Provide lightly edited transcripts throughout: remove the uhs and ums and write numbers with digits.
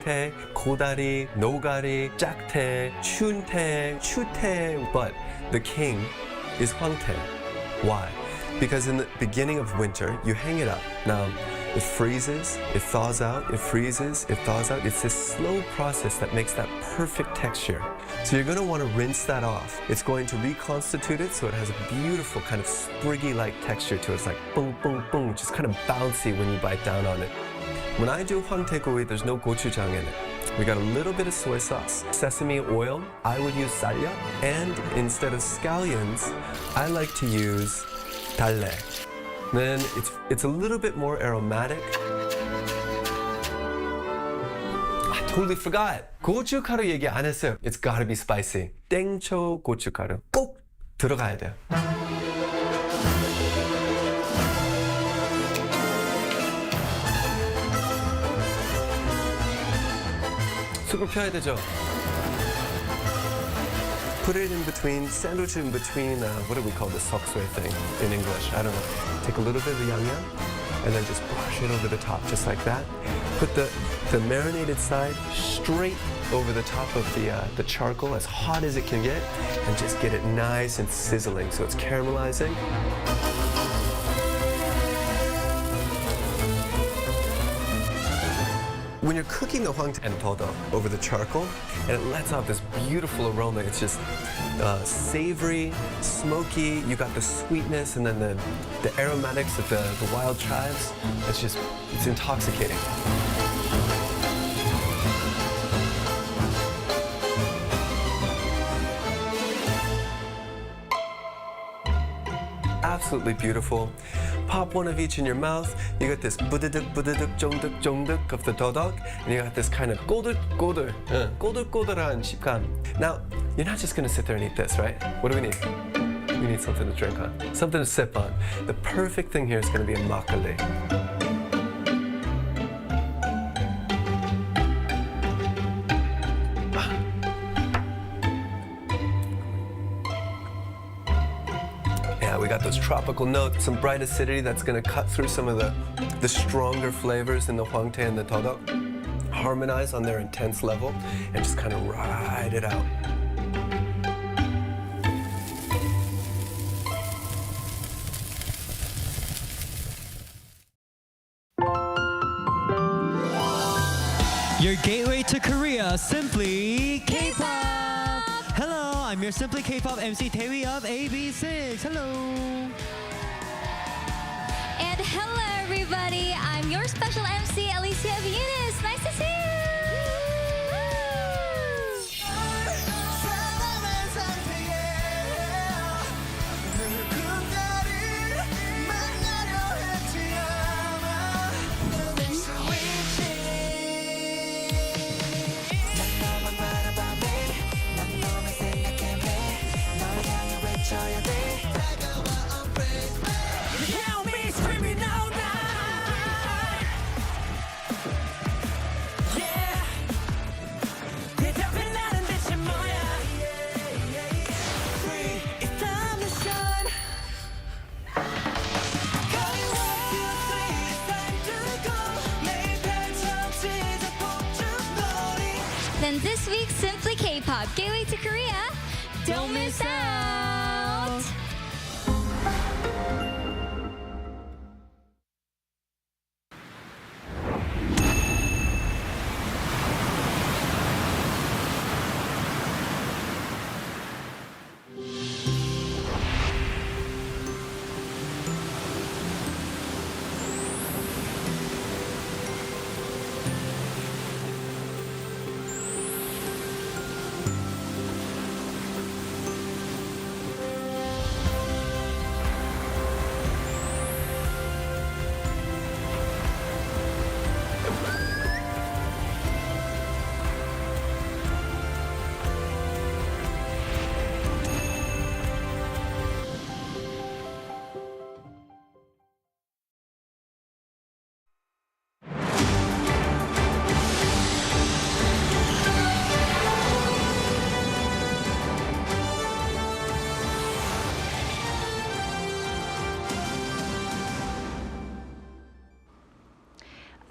태, 고다리, 노가리, 짝태, 춘태, 추태, but the king is 황태. Why? Because in the beginning of winter, you hang it up. Now, it freezes, it thaws out, it freezes, it thaws out. It's this slow process that makes that perfect texture. So you're going to want to rinse that off. It's going to reconstitute it so it has a beautiful kind of spriggy-like texture to it. It's like boom, boom, boom, just kind of bouncy when you bite down on it. When I do 황태구이, there's no gochujang in it. We got a little bit of soy sauce, sesame oil. I would use salya, and instead of scallions, I like to use dalle. Then it's a little bit more aromatic. I totally forgot. 고춧가루 얘기 안 했어요. It's gotta be spicy. 땡초 고춧가루 꼭 들어가야 돼요. 쑥을 펴야 되죠. Put it in between, sandwich it in between, what do we call the seoksoe thing in English? I don't know. Take a little bit of the yangyang and then just brush it over the top just like that. Put the marinated side straight over the top of the charcoal, as hot as it can get, and just get it nice and sizzling so it's caramelizing. When you're cooking the hwangtae and todok over the charcoal, and it lets out this beautiful aroma, it's just savory, smoky, you got the sweetness and then the aromatics of the wild chives. It's intoxicating. Absolutely beautiful. Pop one of each in your mouth. You got this bududuk, bududuk, jongduk, jongduk of the dodok, and you got this kind of 꼬들꼬들한 식감. Now, you're not just gonna sit there and eat this, right? What do we need? We need something to drink on, something to sip on. The perfect thing here is gonna be a makgeolli. We got those tropical notes, some bright acidity that's going to cut through some of the stronger flavors in the hwangtae and the todok, harmonize on their intense level, and just kind of ride it out. Your gateway to Korea, Simply K-pop! Hello, I'm your Simply K-pop MC Taewi of AB6. Hello! And hello, everybody. I'm your special MC, Alicia of Eunice. Nice to see you. Then this week's Simply K-pop Gateway to Korea. Don't miss out.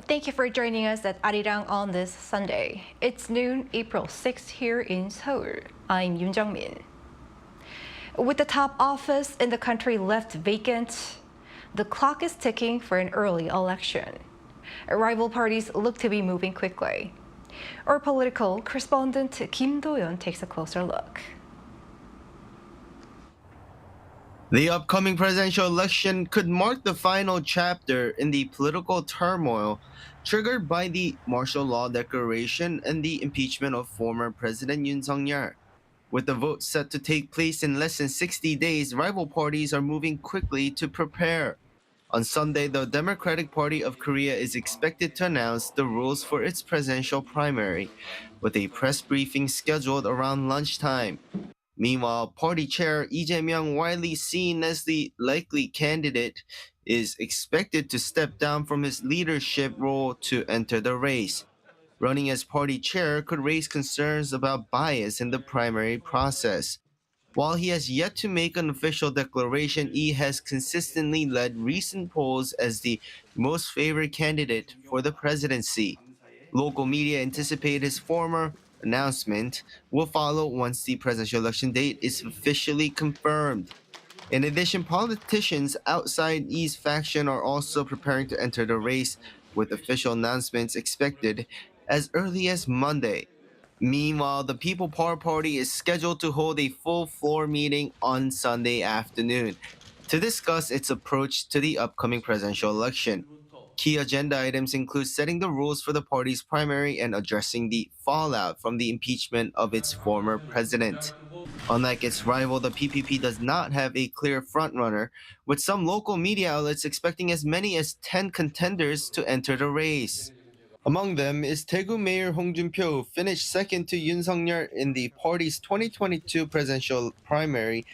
Thank you for joining us at Arirang on this Sunday. It's noon, April 6th here in Seoul. I'm Yoon Min. With the top office in the country left vacant, the clock is ticking for an early election. Rival parties look to be moving quickly. Our political correspondent Kim Do-yeon takes a closer look. The upcoming presidential election could mark the final chapter in the political turmoil triggered by the martial law declaration and the impeachment of former President Yoon Suk Yeol. With the vote set to take place in less than 60 days, rival parties are moving quickly to prepare. On Sunday, the Democratic Party of Korea is expected to announce the rules for its presidential primary, with a press briefing scheduled around lunchtime. Meanwhile, party chair Lee Jae-myung, widely seen as the likely candidate, is expected to step down from his leadership role to enter the race. Running as party chair could raise concerns about bias in the primary process. While he has yet to make an official declaration, Lee has consistently led recent polls as the most favored candidate for the presidency. Local media anticipate his former announcement will follow once the presidential election date is officially confirmed. In addition, politicians outside Lee's faction are also preparing to enter the race, with official announcements expected as early as Monday. Meanwhile, the People Power Party is scheduled to hold a full floor meeting on Sunday afternoon to discuss its approach to the upcoming presidential election. Key agenda items include setting the rules for the party's primary and addressing the fallout from the impeachment of its former president. Unlike its rival, the PPP does not have a clear frontrunner, with some local media outlets expecting as many as 10 contenders to enter the race. Among them is Daegu Mayor Hong Jun-pyo, who finished second to Yoon Suk Yeol in the party's 2022 presidential primary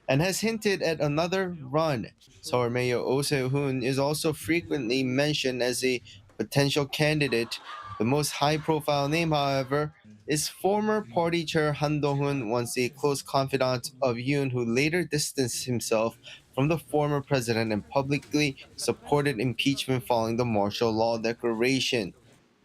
and has hinted at another run. Seoul Mayor Oh Se-hoon is also frequently mentioned as a potential candidate. The most high-profile name, however, is former party chair Han Do-hoon, once a close confidant of Yoon, who later distanced himself from the former president and publicly supported impeachment following the martial law declaration.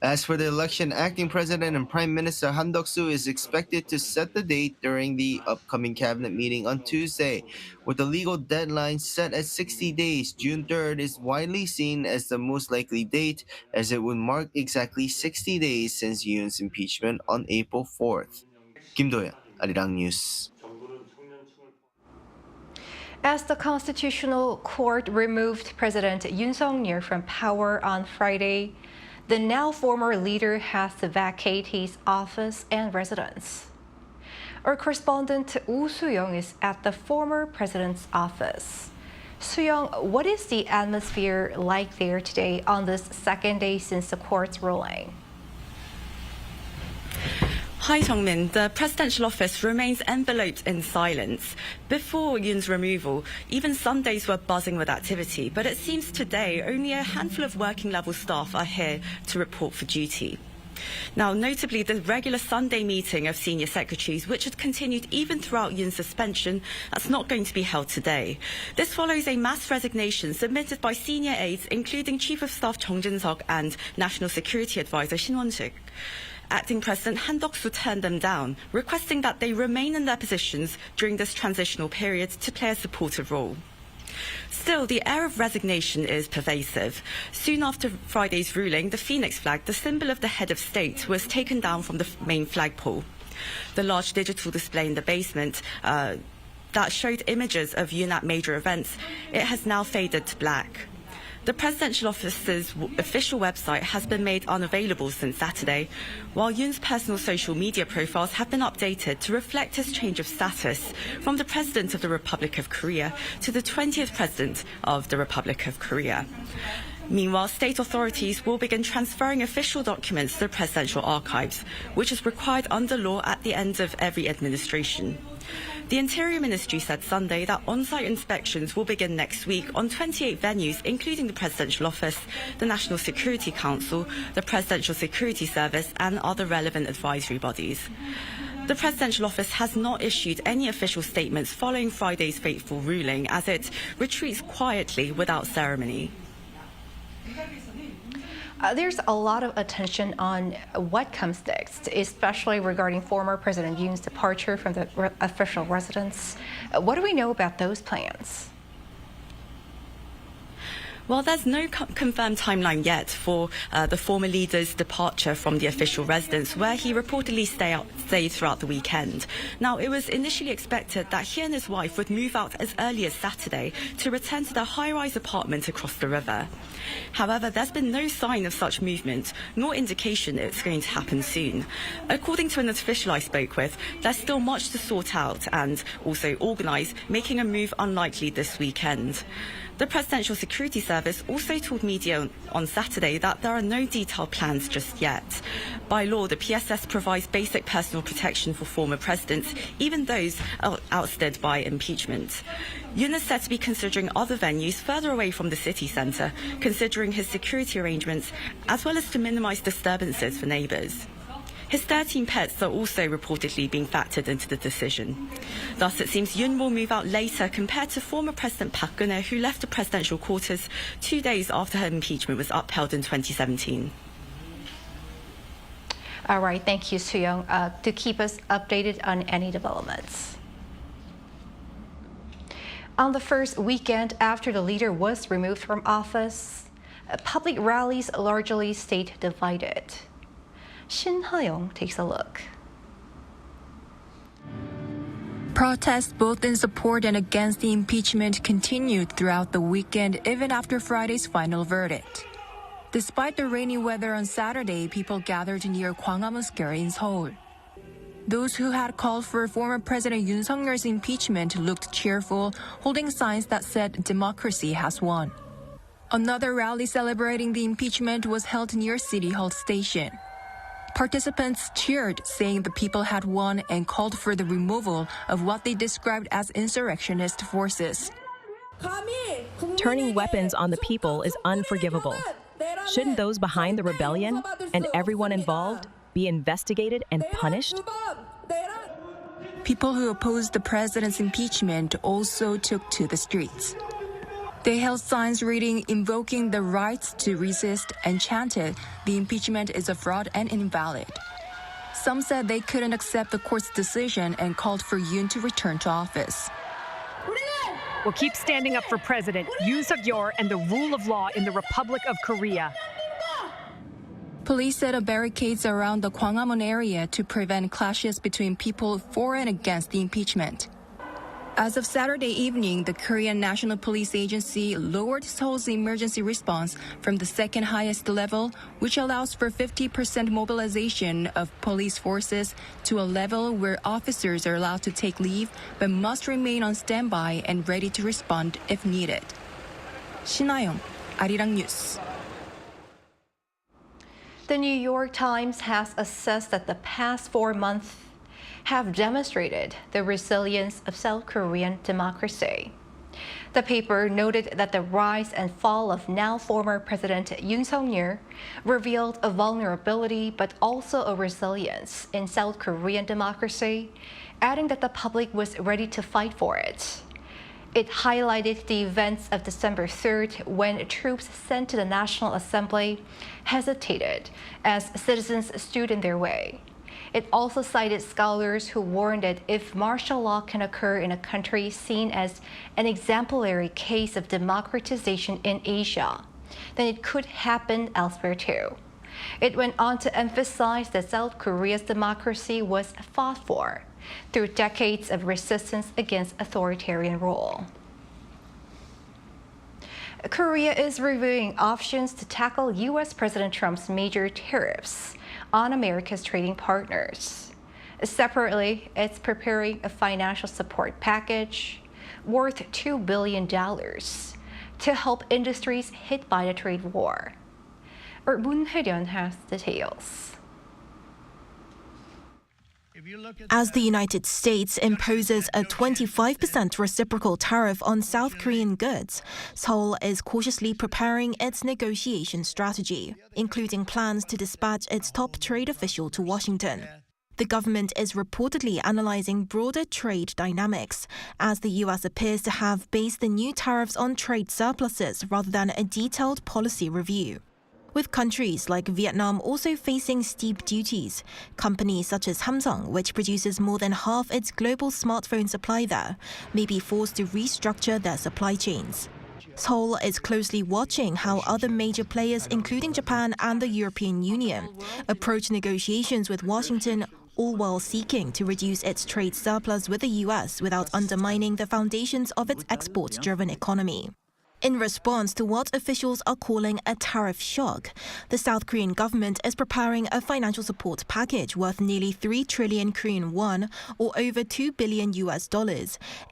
As for the election, acting president and Prime Minister Han Duck-soo is expected to set the date during the upcoming cabinet meeting on Tuesday. With the legal deadline set at 60 days, June 3rd is widely seen as the most likely date, as it would mark exactly 60 days since Yoon's impeachment on April 4th. Kim Do-yeon, Arirang News. As the Constitutional Court removed President Yoon Suk Yeol from power on Friday, the now former leader has to vacate his office and residence. Our correspondent Woo Soo-young is at the former president's office. Soo-young, what is the atmosphere like there today on this second day since the court's ruling? Hi, Sung-min. The presidential office remains enveloped in silence. Before Yoon's removal, even Sundays were buzzing with activity, but it seems today only a handful of working-level staff are here to report for duty. Now, notably, the regular Sunday meeting of senior secretaries, which had continued even throughout Yoon's suspension, that's not going to be held today. This follows a mass resignation submitted by senior aides, including Chief of Staff Chung Jin-seok and National Security Advisor Shin Won-sik. Acting President Han Duck-soo turned them down, requesting that they remain in their positions during this transitional period to play a supportive role. Still, the air of resignation is pervasive. Soon after Friday's ruling, the phoenix flag, the symbol of the head of state, was taken down from the main flagpole. The large digital display in the basement that showed images of Yoon at major events, it has now faded to black. The presidential office's official website has been made unavailable since Saturday, while Yoon's personal social media profiles have been updated to reflect his change of status from the President of the Republic of Korea to the 20th President of the Republic of Korea. Meanwhile, state authorities will begin transferring official documents to the presidential archives, which is required under law at the end of every administration. The Interior Ministry said Sunday that on-site inspections will begin next week on 28 venues, including the Presidential Office, the National Security Council, the Presidential Security Service, and other relevant advisory bodies. The Presidential Office has not issued any official statements following Friday's fateful ruling, as it retreats quietly without ceremony. There's a lot of attention on what comes next, especially regarding former President Yoon's departure from the official residence. What do we know about those plans? Well, there's no confirmed timeline yet for the former leader's departure from the official residence, where he reportedly stayed throughout the weekend. Now, it was initially expected that he and his wife would move out as early as Saturday to return to their high-rise apartment across the river. However, there's been no sign of such movement, nor indication it's going to happen soon. According to an official I spoke with, there's still much to sort out and also organise, making a move unlikely this weekend. The Presidential Security Service also told media on Saturday that there are no detailed plans just yet. By law, the PSS provides basic personal protection for former presidents, even those ousted by impeachment. Yoon is said to be considering other venues further away from the city centre, considering his security arrangements, as well as to minimise disturbances for neighbours. His 13 pets are also reportedly being factored into the decision. Thus, it seems Yoon will move out later compared to former President Park Geun-hye, who left the presidential quarters 2 days after her impeachment was upheld in 2017. All right, thank you, Soo-young, to keep us updated on any developments. On the first weekend after the leader was removed from office, public rallies largely stayed divided. Shin Ha-young takes a look. Protests both in support and against the impeachment continued throughout the weekend, even after Friday's final verdict. Despite the rainy weather on Saturday, people gathered near Gwanghwamun Square in Seoul. Those who had called for former President Yoon Suk Yeol's impeachment looked cheerful, holding signs that said democracy has won. Another rally celebrating the impeachment was held near City Hall Station. Participants cheered, saying the people had won, and called for the removal of what they described as insurrectionist forces. Turning weapons on the people is unforgivable. Shouldn't those behind the rebellion and everyone involved be investigated and punished? People who opposed the president's impeachment also took to the streets. They held signs reading, invoking the rights to resist, and chanted, "The impeachment is a fraud and invalid." Some said they couldn't accept the court's decision and called for Yoon to return to office. We'll keep standing up for President Yoon Suk Yeol and the rule of law in the Republic of Korea. Police set up barricades around the Gwanghwamun area to prevent clashes between people for and against the impeachment. As of Saturday evening, the Korean National Police Agency lowered Seoul's emergency response from the second highest level, which allows for 50% mobilization of police forces, to a level where officers are allowed to take leave but must remain on standby and ready to respond if needed. Shin Ha-young, Arirang News. The New York Times has assessed that the past 4 months have demonstrated the resilience of South Korean democracy. The paper noted that the rise and fall of now former President Yoon Suk Yeol revealed a vulnerability but also a resilience in South Korean democracy, adding that the public was ready to fight for it. It highlighted the events of December 3rd when troops sent to the National Assembly hesitated as citizens stood in their way. It also cited scholars who warned that if martial law can occur in a country seen as an exemplary case of democratization in Asia, then it could happen elsewhere too. It went on to emphasize that South Korea's democracy was fought for through decades of resistance against authoritarian rule. Korea is reviewing options to tackle U.S. President Trump's major tariffs on America's trading partners. Separately, it's preparing a financial support package worth $2 billion to help industries hit by the trade war. Moon Hye-ryun has details. As the United States imposes a 25% reciprocal tariff on South Korean goods, Seoul is cautiously preparing its negotiation strategy, including plans to dispatch its top trade official to Washington. The government is reportedly analyzing broader trade dynamics, as the U.S. appears to have based the new tariffs on trade surpluses rather than a detailed policy review. With countries like Vietnam also facing steep duties, companies such as Samsung, which produces more than half its global smartphone supply there, may be forced to restructure their supply chains. Seoul is closely watching how other major players, including Japan and the European Union, approach negotiations with Washington, all while seeking to reduce its trade surplus with the US without undermining the foundations of its export-driven economy. In response to what officials are calling a tariff shock, the South Korean government is preparing a financial support package worth nearly 3 trillion Korean won, or over $2 billion,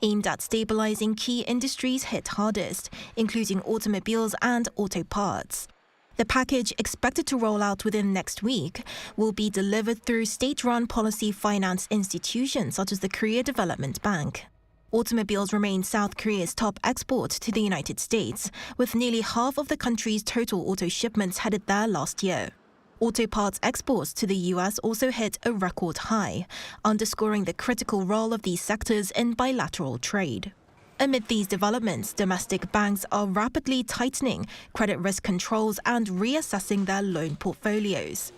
aimed at stabilizing key industries hit hardest, including automobiles and auto parts. The package, expected to roll out within next week, will be delivered through state-run policy finance institutions such as the Korea Development Bank. Automobiles remain South Korea's top export to the United States, with nearly half of the country's total auto shipments headed there last year. Auto parts exports to the US also hit a record high, underscoring the critical role of these sectors in bilateral trade. Amid these developments, domestic banks are rapidly tightening credit risk controls and reassessing their loan portfolios.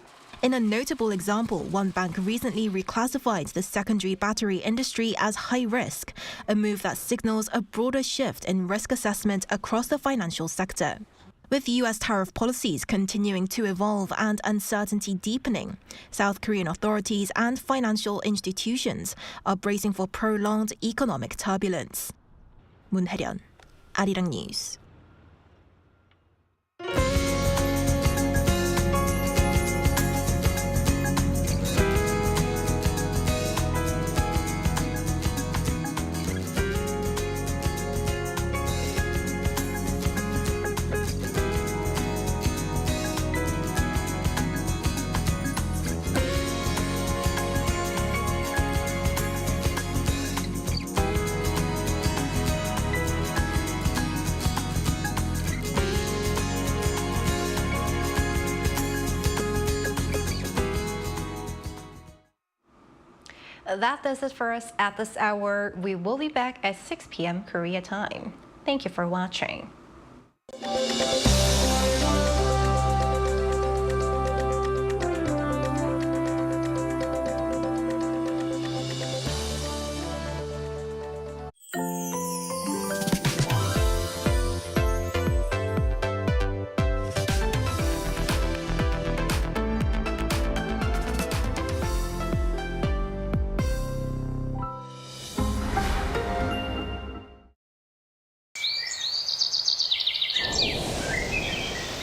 In a notable example, one bank recently reclassified the secondary battery industry as high risk, a move that signals a broader shift in risk assessment across the financial sector. With US tariff policies continuing to evolve and uncertainty deepening, South Korean authorities and financial institutions are bracing for prolonged economic turbulence. 문혜련, Arirang News. That does it for us at this hour. We will be back at 6 p.m. Korea time. Thank you for watching.